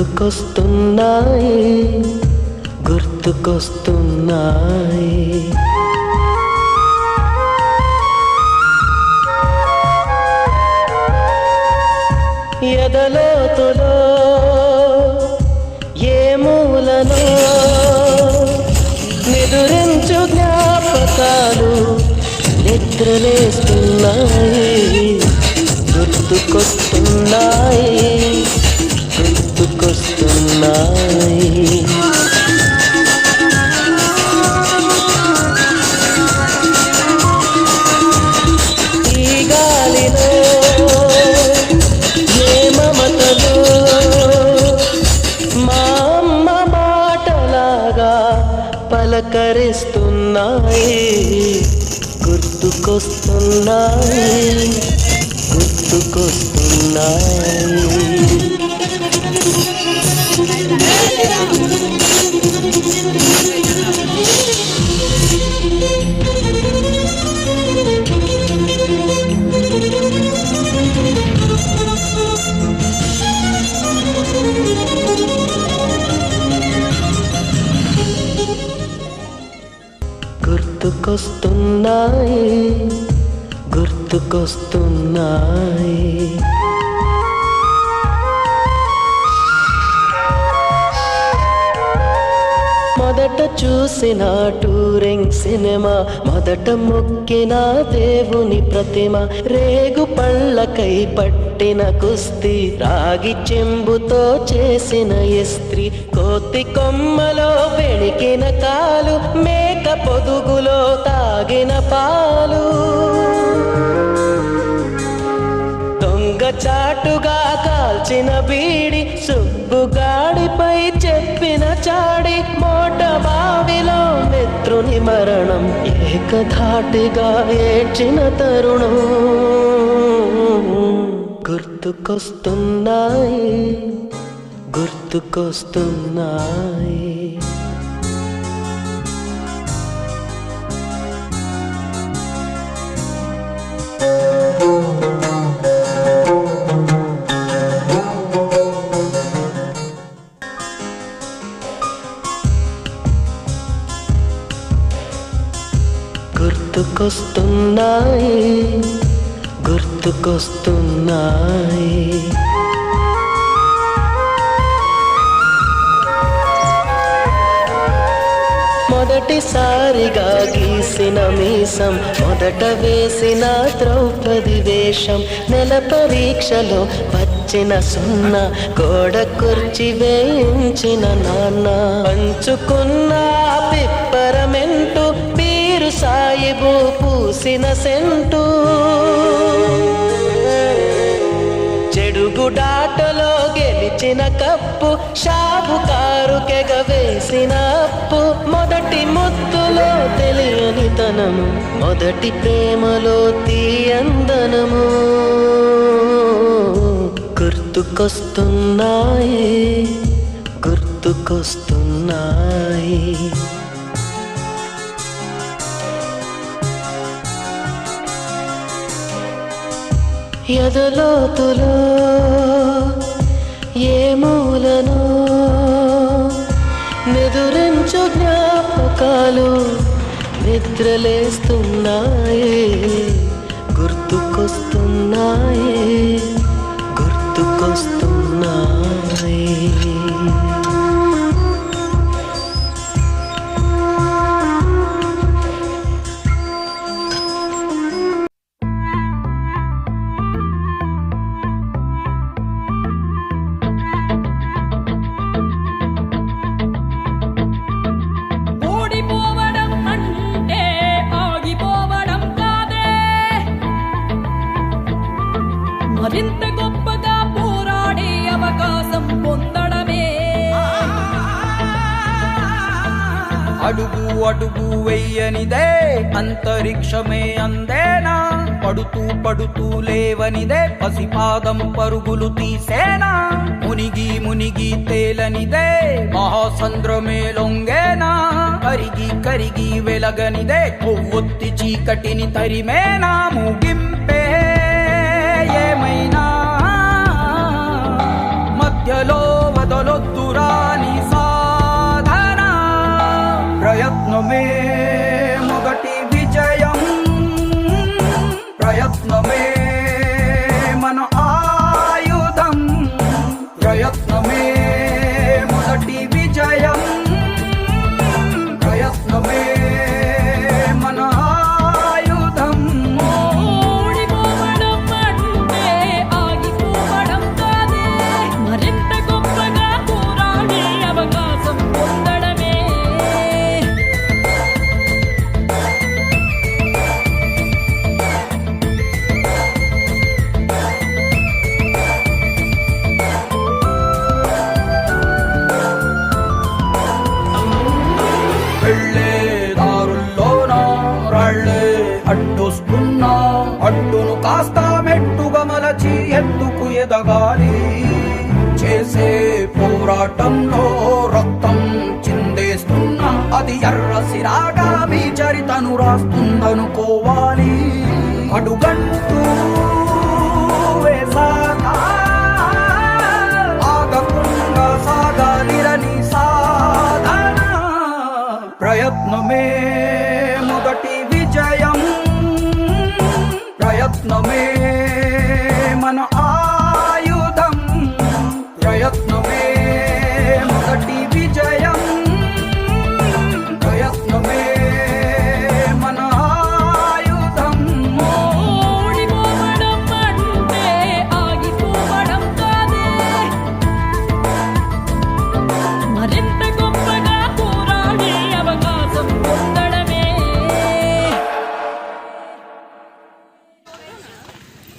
గుర్తుకొస్తున్నాయి గుర్తుకొస్తున్నాయి. ఎదలోతులో ఏ మూలలో నిదురించు జ్ఞాపకాలు నిద్రలేస్తున్నాయి గుర్తుకొస్తున్నాయి గుర్తుకొస్తున్నాయి. ఈ గాలిలో ఏ మమతలు మా అమ్మ మాటలాగా పలకరిస్తున్నాయి గుర్తుకొస్తున్నాయి గుర్తుకొస్తున్నాయి. గుర్తుకొస్తున్నాయి గుర్తుకొస్తున్నాయి. మొదట చూసిన టూరింగ్ సినిమా మొదట మొక్కిన దేవుని ప్రతిమ రేగు పళ్ళకై పట్టిన కుస్తీ రాగి చెంబుతో చేసిన ఇస్త్రీ కోతి కొమ్మలో బెణికిన కాలు మేక పొదుగులో తాగిన పాలు దొంగ చాటుగా కాల్చిన బీడి సుబ్బుగాడిపై చెప్పిన చాడి మోట బావిలో మిత్రుని మరణం ఏకధాటిగా ఏడ్చిన తరుణం గుర్తుకొస్తున్నాయి గుర్తుకొస్తున్నాయి. గుర్తుకొస్తున్నాయి గుర్తుకొస్తున్నాయి. మొదటిసారిగా గీసిన మీసం మొదట వేసిన ద్రౌపది వేషం నెల పరీక్షలో వచ్చిన సున్నా గోడ కుర్చీ వేయించిన నాన్న పంచుకున్న పిప్పరమెంటు పీరు సాయిబు పూసిన సెంటు చెడుగుడాటలో గెలిచిన కప్పు షాపుకారు కెగవేసిన అప్పు మొదటి ముద్దులో తెలియని తనము మొదటి ప్రేమలో తీయందనము గుర్తుకొస్తున్నాయి గుర్తుకొస్తున్నాయి. ఎదలోతులో ఏ మూలను నిదురించు జ్ఞాపకాలు నిద్రలేస్తున్నాయి గుర్తుకొస్తున్నాయి గుర్తుకొస్తున్నాయి. మరింత గొప్పగా పోరాడే అవకాశం పొందడమే అడుగు అడుగు వెయ్యనిదే అంతరిక్షమే అందేనా పడుతూ పడుతూ లేవనిదే పసిపాదం పరుగులు తీసేనా మునిగి మునిగి తేలనిదే మహాసంద్రమే లొంగేనా కరిగి కరిగి వెలగనిదే కొవ్వొత్తి చీకటిని తరిమేనా ముగింపే ఏమైనా మధ్యలో వదలు ప్రయత్నమే మొదటి విజయం, ప్రయత్నమే మన ఆయుధం. ఓడిపోవడం అంటే ఆగిపోవడం కాదే, మరింత గొప్పగా పోరాడే అవకాశం పొందడమే. వెళ్ళే దారుల్లోన రాళ్ళే అడ్డొస్తున్నా, అడ్డును కాస్త మెట్టుగా మలచి ఎత్తుకు ఎదగాలి. చేసే పోరాటంలో రక్తం చిందేస్తున్నా, అది ఎర్ర సిరాగా మీ చరితను రాస్తుందనుకోవాలి. అడుగంటూ వేసాక ఆగకుండా సాగాలిరని సాధన. ప్రయత్నమే మొదటి విజయం, ప్రయత్నమే మన ఆయుధం, ప్రయత్నమే మొదటి విజయం, ప్రయత్నమే మన ఆయుధం. ఓడిపోవడం అంటే ఆగిపోవడం కాదే, మరింత గొప్పగా పోరాడే అవకాశం పొందడమే.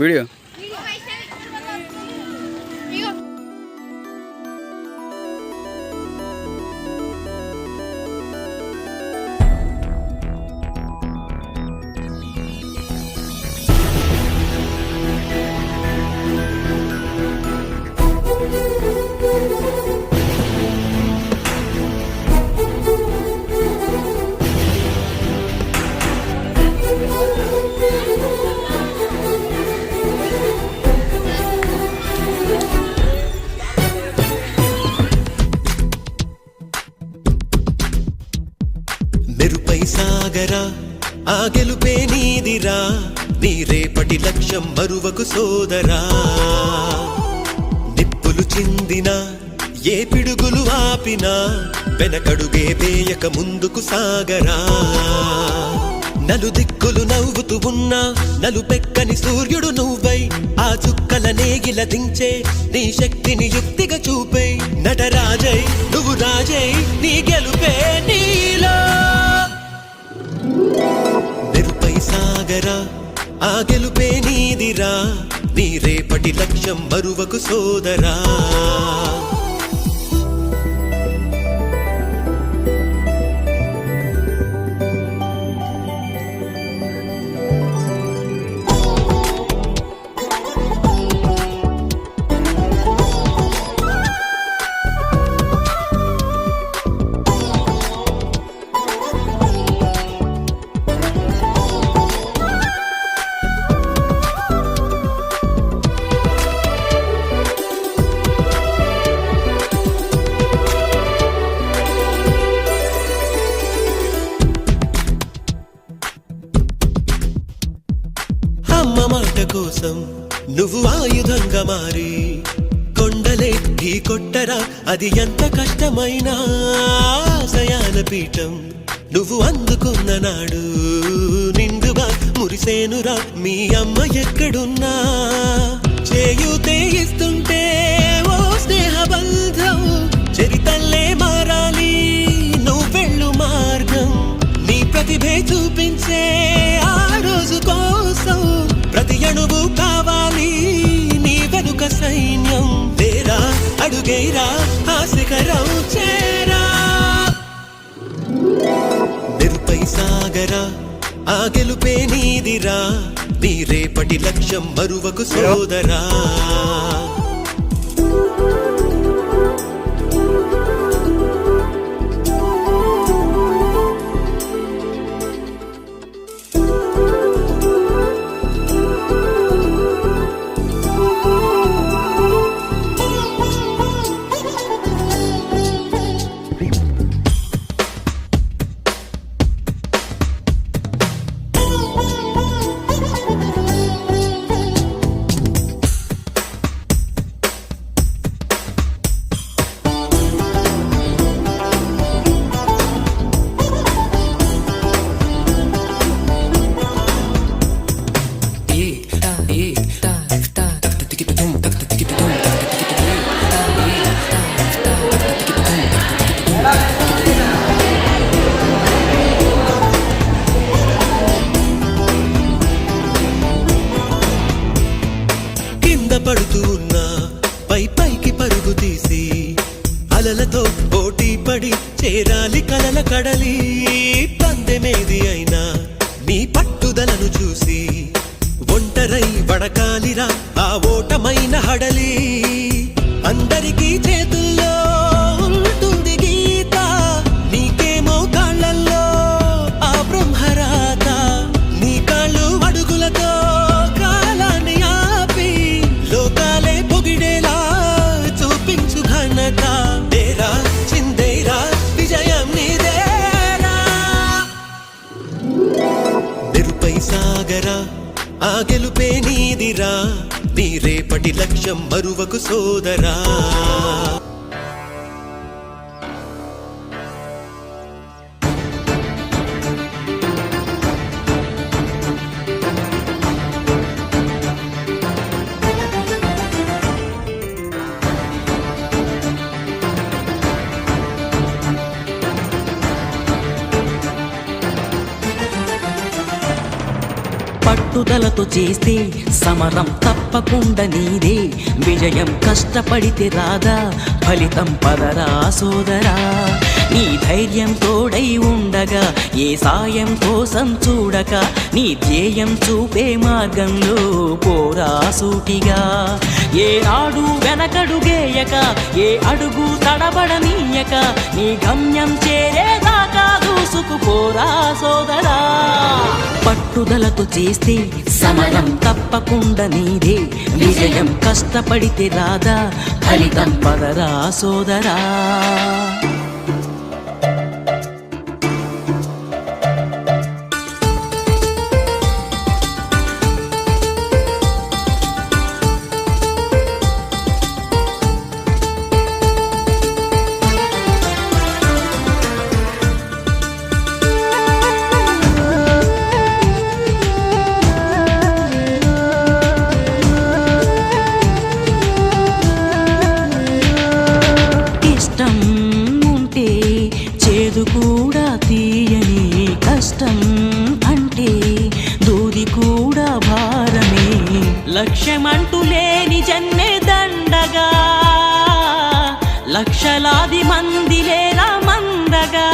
వీడియో మెరుపై సాగరా, ఆ గెలుపే నీదిరా, నీ రేపటి లక్ష్యం మరువకు సోదరా. నిప్పులు చిందినా, ఏ పిడుగులు ఆపినా, వెనకడుగే వేయక ముందుకు సాగరా. నలుదిక్కులు నవ్వుతూ ఉన్నా, నలుపెక్కని సూర్యుడు నువ్వై, ఆ చుక్కల నేగిల దించే నీ శక్తిని యుక్తిగా చూపే. నటరాజై నువ్వు రాజై, నీ గెలుపే నీలో. మెరుపై సాగరా, ఆ గెలుపే నీదిరా, నీ రేపటి లక్ష్యం మరువకు సోదరా. అమ్మ మాట కోసం నువ్వు ఆయుధంగా మారి, కొండలే ఢీ కొట్టరా, అది ఎంత కష్టమైనా. ఆశయాల పీఠం నువ్వు అందుకున్న నాడు, నిండుగా మురిసేనురా మీ అమ్మ ఎక్కడున్నా. చేయూతే ఇస్తుంటే ఓ స్నేహ బంధం, చరితల్లే మారాలి నువ్వెళ్ళు మార్గం. నీ ప్రతిభే చూపించే ఆ రోజు కోసం, ప్రతి అణువు కావాలి నీ వెనుక సైన్యం. లేరా అడుగేరా, ఆ శిఖరం చేరా. మెరుపై సాగరా, ఆ గెలుపే నీదిరా, నీ రేపటి లక్ష్యం మరువకు సోదరా. హడలి అందరికీ చేతుల్లో ఉంటుంది గీత, నీకేమో కాళ్ళల్లో ఆ బ్రహ్మరాత. నీ కాళ్ళు అడుగులతో కాలాన్ని ఆపి లోకాలే పొగిడేలా చూపించు ఘనత. తేరా చిందేరా విజయం నీదేరా. మెరుపై సాగరా ఆ గెలుపే నీదిరా, నీ రేపటి లక్ష్యం మరువకు సోదరా. పట్టుదలతో చేస్తే సమరం తప్పకుండా నీదే, విజయం కష్టపడితే రాదా ఫలితం పదరా సోదరా. నీ ధైర్యం తోడై ఉండగా ఏ సాయం కోసం చూడక, నీ ధ్యేయం చూపే మార్గంలో పోరా సూటిగా. ఏ నాడు వెనకడుగేయక ఏ అడుగు తడబడనీయక, నీ గమ్యం చేరేదాకా దూసుకుపోరా సోదరా. పట్టుదలతో చేస్తే సమరం తప్పకుండా నీదే, విజయం కష్టపడితే రాదా ఫలితం పదరా సోదరా. కూడా తీయని కష్టం అంటే దూది కూడా భారమే, లక్ష్యమంటూ లేని జన్మే దండగా, లక్షలాది మంది లేరా మందగా.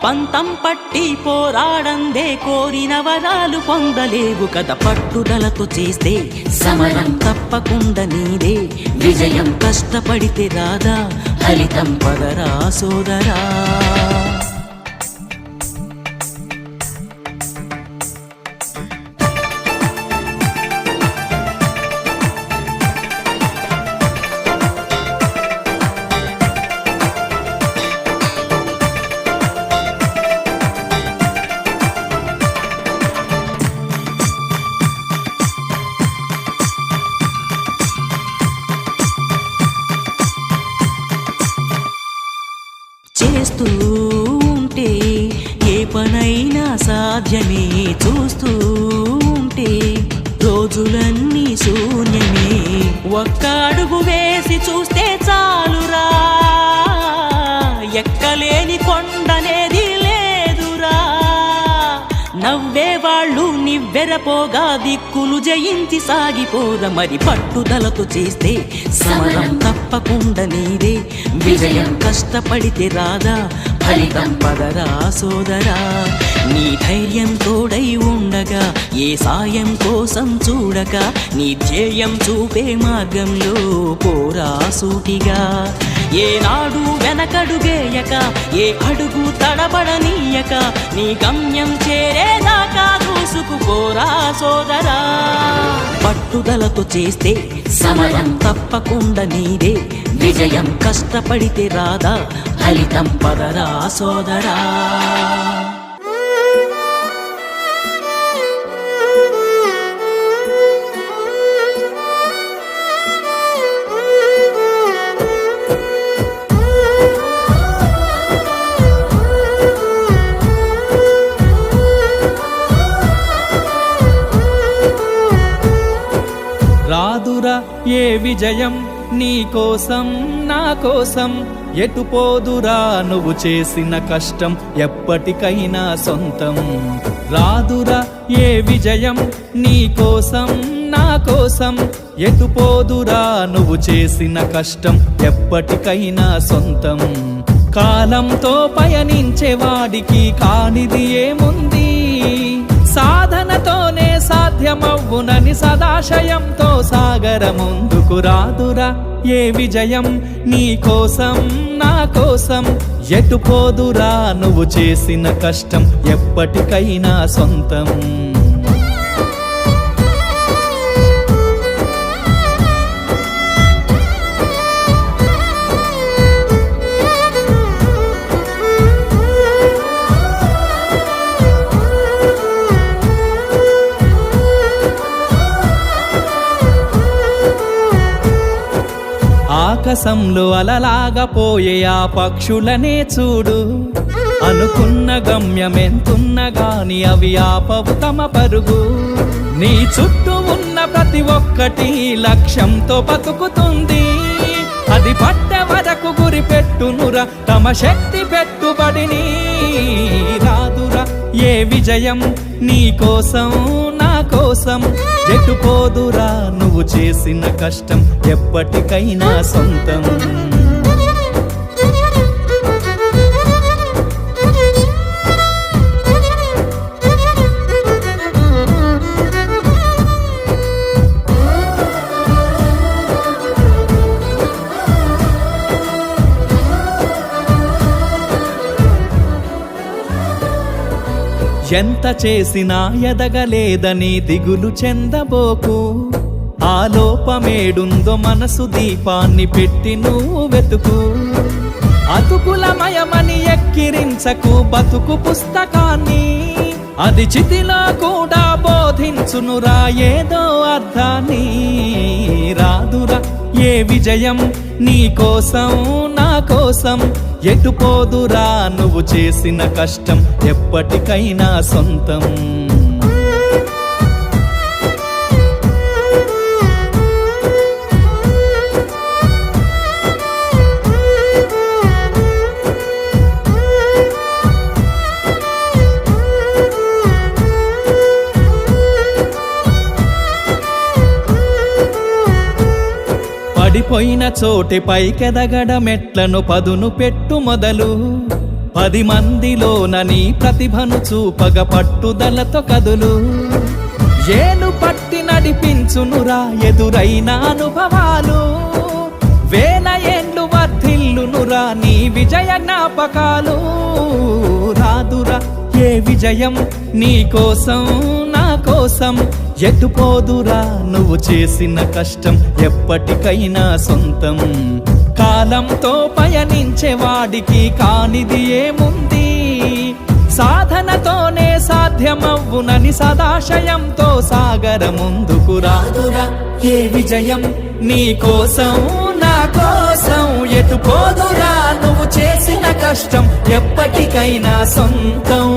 పంతం పట్టి పోరాడందే కోరిన వరాలు పొందలేవు కదా. పట్టుదలతో చేస్తే సమరం తప్పకుండా నీదే, విజయం కష్టపడితే రాదా ఫలితం పదరా సోదరా. చేస్తూ ఉంటే ఏ పనైనా సాధ్యమే, చూస్తూ ఉంటే రోజులన్నీ శూన్యమే. ఒక్క అడుగు వేసి చూస్తే చాలురా, ఎక్కలేని కొండనేది లేదురా. నవ్వేవాళ్ళు నివ్వెరపోగా దిక్కులు జయించి సాగిపోర. మరి పట్టుదలతో చేస్తే సమరం తప్పకుండా నీదే, విజయం కష్టపడితే రాదా ఫలితం పదరా సోదరా. నీ ధైర్యం తోడై ఉండగా ఏ సాయం కోసం చూడక, నీ ధ్యేయం చూపే మార్గంలో పోరా సూటిగా. ఏనాడు వెనకడుగేయక ఏ అడుగు తడబడనీయక, నీ గమ్యం చేరేదాకా దూసుకుపోరా సోదరా. పట్టుదలతో చేస్తే సమరం తప్పకుండా నీదే, విజయం కష్టపడితే రాదా ఫలితం పదరా సోదరా. రాదురా ఏ విజయం నీ కోసం నా కోసం, ఎటు పోదురా నువ్వు చేసిన కష్టం ఎప్పటికైనా సొంతం. రాదురా ఏ విజయం నీ కోసం నా కోసం, ఎటు పోదురా నువ్వు చేసిన కష్టం ఎప్పటికైనా సొంతం. కాలంతో పయనించే వాడికి కానిది ఏముంది, సాధనతోనే సాధ్యం సాధ్యమవ్వునని సదాశయంతో సాగర ముందుకు రాదురా ఏ విజయం నీ కోసం నా కోసం ఎటు పోదురా నువ్వు చేసిన కష్టం ఎప్పటికైనా సొంతం ఆకాశంలో అలలాగా పోయే ఆ పక్షులనే చూడు అనుకున్న గమ్యమెంతున్న గాని అవి ఆపవు తమ పరుగు నీ చుట్టూ ఉన్న ప్రతి ఒక్కటి లక్ష్యంతో బతుకుతుంది అది పట్టే వరకు గురి పెట్టునురా తమ శక్తి పెట్టుబడిని రాదురా ఏ విజయం నీ కోసం నా కోసం ఎటు పోదురా నువ్వు చేసిన కష్టం ఎప్పటికైనా సొంతం ఎంత చేసినా ఎదగలేదని దిగులు చెందబోకు ఆ లోపమేడుందో మనసు దీపాన్ని పెట్టి నువ్వు వెతుకు అతుకులమయమని ఎక్కిరించకు బతుకు పుస్తకాన్ని అది చితిలో కూడా బోధించునురా ఏదో అర్థాన్ని రాదురా ఏ విజయం నీ కోసం నా కోసం ఎటు పోదురా నువ్వు చేసిన కష్టం ఎప్పటికైనా సొంతం పడిపోయిన చోటి పైకెదగడ మెట్లను పదును పెట్టు మొదలు 10 మందిలోన నీ ప్రతిభను చూపగ పట్టుదలతో కదులు ఏలు పట్టి నడిపించునురా ఎదురైన అనుభవాలు వేల ఏండ్లు వర్ధిల్లునురా నీ విజయ జ్ఞాపకాలు రాదురా ఏ విజయం నీ కోసం నా కోసం ఎటు పోదురా నువ్వు చేసిన కష్టం ఎప్పటికైనా సొంతం కాలంతో పయనించే వాడికి కానిది ఏముంది సాధనతోనే సాధ్యమవ్వునని సదాశయంతో సాగర ముందుకు రాదురా ఏ విజయం నీ కోసం నా కోసం ఎటు పోదురా నువ్వు చేసిన కష్టం ఎప్పటికైనా సొంతం